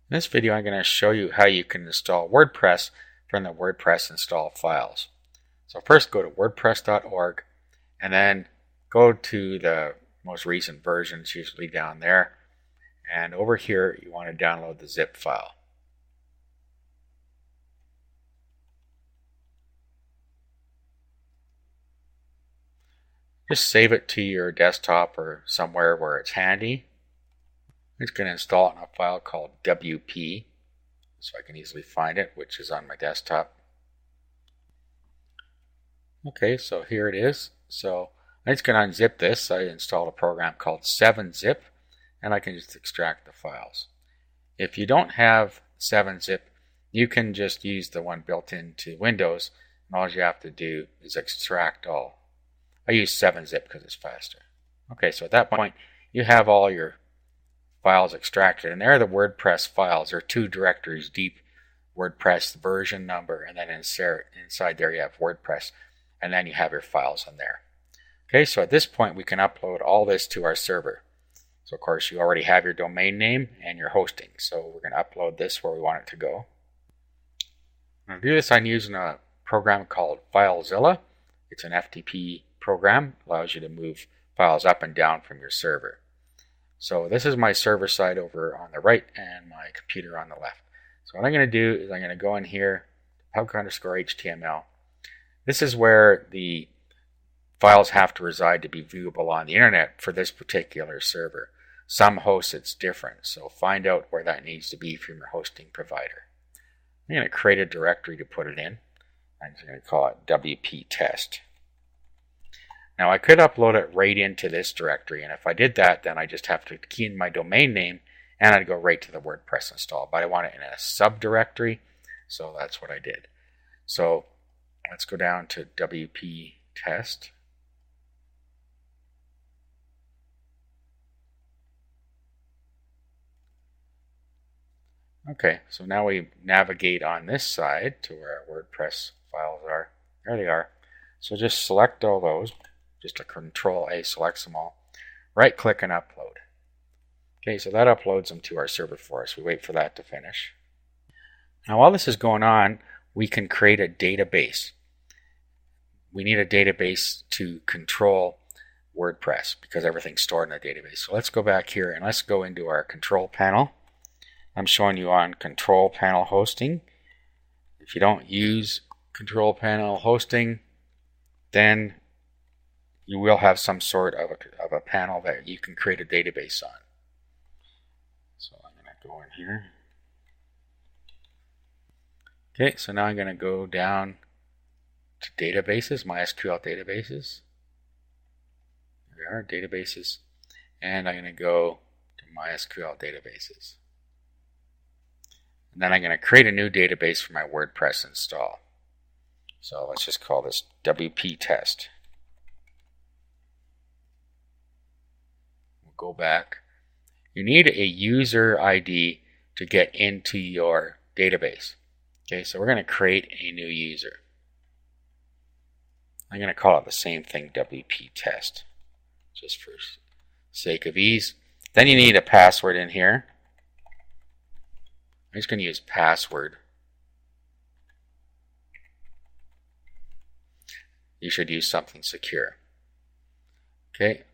In this video, I'm going to show you how you can install WordPress from the WordPress install files. So first go to wordpress.org and then go to the most recent versions, usually down there. And over here, you want to download the zip file. Just save it to your desktop or somewhere where it's handy. I'm just going to install it in a file called WP so I can easily find it, which is on my desktop. Okay, so here it is. So I'm just going to unzip this. I installed a program called 7-zip and I can just extract the files. If you don't have 7-zip, you can just use the one built into Windows, and all you have to do is extract all. I use 7-zip because it's faster. Okay, so at that point you have all your files extracted, and they're the WordPress files. There are two directories deep: WordPress version number, and then inside there you have WordPress, and then you have your files in there. Okay, so at this point we can upload all this to our server. So of course you already have your domain name and your hosting, so we're going to upload this where we want it to go. To do this, I'm using a program called FileZilla. It's an FTP program, allows you to move files up and down from your server. So this is my server side over on the right and my computer on the left. So what I'm going to do is I'm going to go in here, pub_html. This is where the files have to reside to be viewable on the internet for this particular server. Some hosts it's different, so find out where that needs to be from your hosting provider. I'm going to create a directory to put it in. I'm just going to call it WP test. Now I could upload it right into this directory, and if I did that, then I just have to key in my domain name and I'd go right to the WordPress install. But I want it in a subdirectory, so that's what I did. So let's go down to WP test. Okay, so now we navigate on this side to where our WordPress files are. There they are. So just select all those. Just a Control-A selects them all. Right click and upload. Okay, so that uploads them to our server for us. We wait for that to finish. Now while this is going on, we can create a database. We need a database to control WordPress because everything's stored in a database. So let's go back here and let's go into our control panel. I'm showing you on control panel hosting. If you don't use control panel hosting, then you will have some sort of a panel that you can create a database on. So I'm going to go in here. Okay, so now I'm going to go down to databases, MySQL databases. There we are, databases. And I'm going to go to MySQL databases. And then I'm going to create a new database for my WordPress install. So let's just call this WP test. Go back. You need a user ID to get into your database. Okay, so we're going to create a new user. I'm going to call it the same thing, WP test, just for sake of ease. Then you need a password in here. I'm just going to use password. You should use something secure. Okay.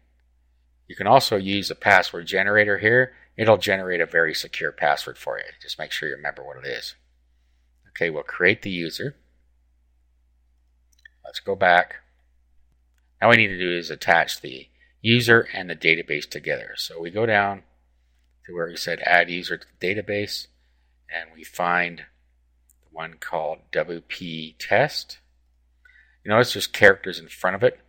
You can also use a password generator here. It'll generate a very secure password for you. Just make sure you remember what it is. Okay, we'll create the user. Let's go back. Now what we need to do is attach the user and the database together. So we go down to where we said add user to the database, and we find the one called WP test. You notice there's characters in front of it.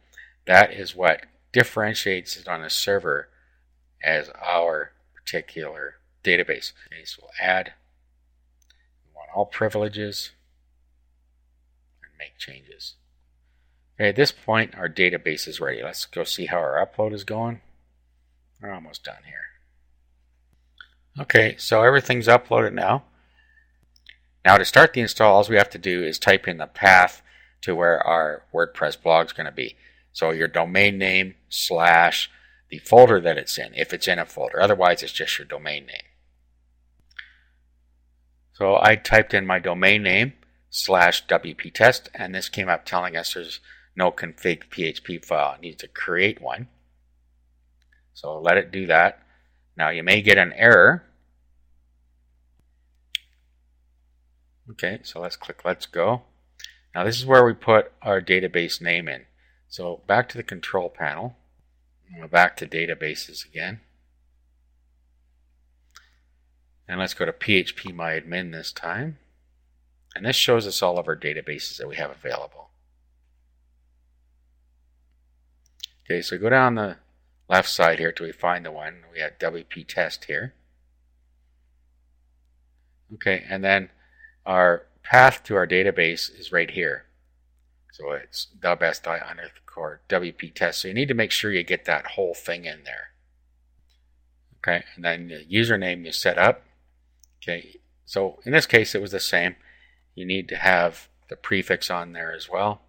That is what differentiates it on a server as our particular database. Okay, so we'll add. We want all privileges and make changes. Okay, at this point our database is ready. Let's go see how our upload is going. We're almost done here. Okay, so everything's uploaded now. Now to start the install, all we have to do is type in the path to where our WordPress blog is going to be. So your domain name / the folder that it's in, if it's in a folder. Otherwise, it's just your domain name. So I typed in my domain name /wp-test, and this came up telling us there's no config PHP file. It needs to create one. So let it do that. Now you may get an error. Okay, so let's click Let's Go. Now this is where we put our database name in. So back to the control panel. Back to databases again. And let's go to phpMyAdmin this time. And this shows us all of our databases that we have available. Okay, so go down the left side here till we find the one. We have WP test here. Okay, and then our path to our database is right here. So it's _WP test. So you need to make sure you get that whole thing in there. Okay, and then the username you set up. Okay, so in this case it was the same. You need to have the prefix on there as well.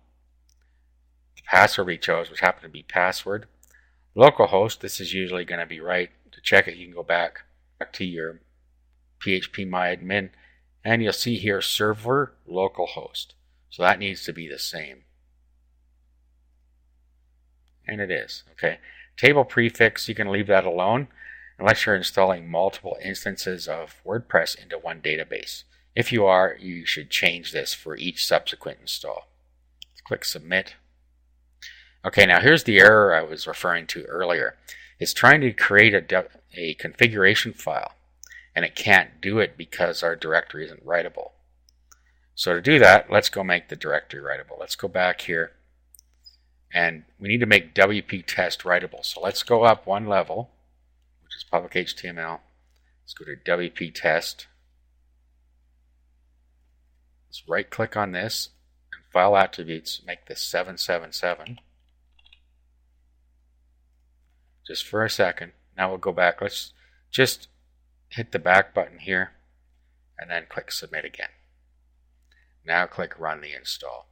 The password we chose, which happened to be password. Localhost, this is usually going to be right. To check it, you can go back to your phpMyAdmin, and you'll see here server localhost. So that needs to be the same. And it is. Okay. Table prefix, you can leave that alone unless you're installing multiple instances of WordPress into one database. If you are, you should change this for each subsequent install. Let's click Submit. Okay, now here's the error I was referring to earlier. It's trying to create a configuration file, and it can't do it because our directory isn't writable. So to do that, let's go make the directory writable. Let's go back here, and we need to make WP test writable. So let's go up one level, which is public HTML. Let's go to WP test. Let's right click on this and file attributes, make this 777. Just for a second. Now we'll go back. Let's just hit the back button here and then click Submit again. Now click Run the install,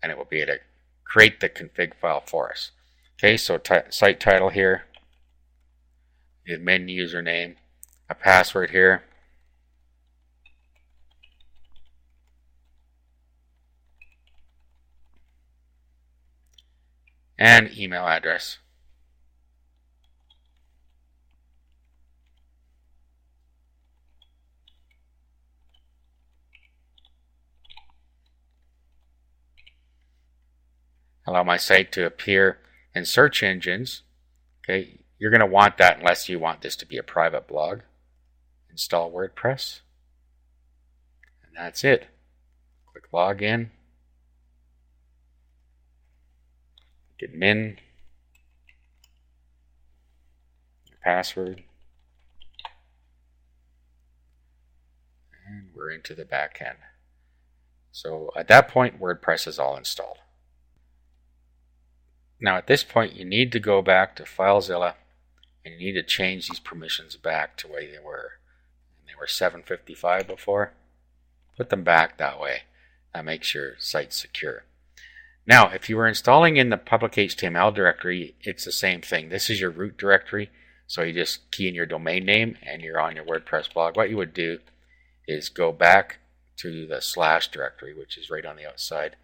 and it will be able to create the config file for us. Okay, so site title here, the admin username, a password here, and email address. Allow my site to appear in search engines. Okay, you're going to want that unless you want this to be a private blog. Install WordPress. And that's it. Click Login. Admin. Your password. And we're into the back end. So at that point, WordPress is all installed. Now at this point, you need to go back to FileZilla, and you need to change these permissions back to where they were. They were 755 before. Put them back that way. That makes your site secure. Now, if you were installing in the public HTML directory, it's the same thing. This is your root directory, so you just key in your domain name and you're on your WordPress blog. What you would do is go back to the / directory, which is right on the outside.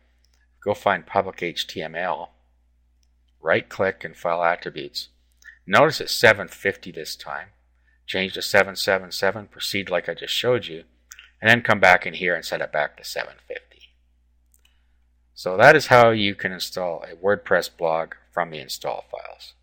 Go find public HTML, right click and file attributes. Notice it's 750 this time. Change to 777, proceed like I just showed you, and then come back in here and set it back to 750. So that is how you can install a WordPress blog from the install files.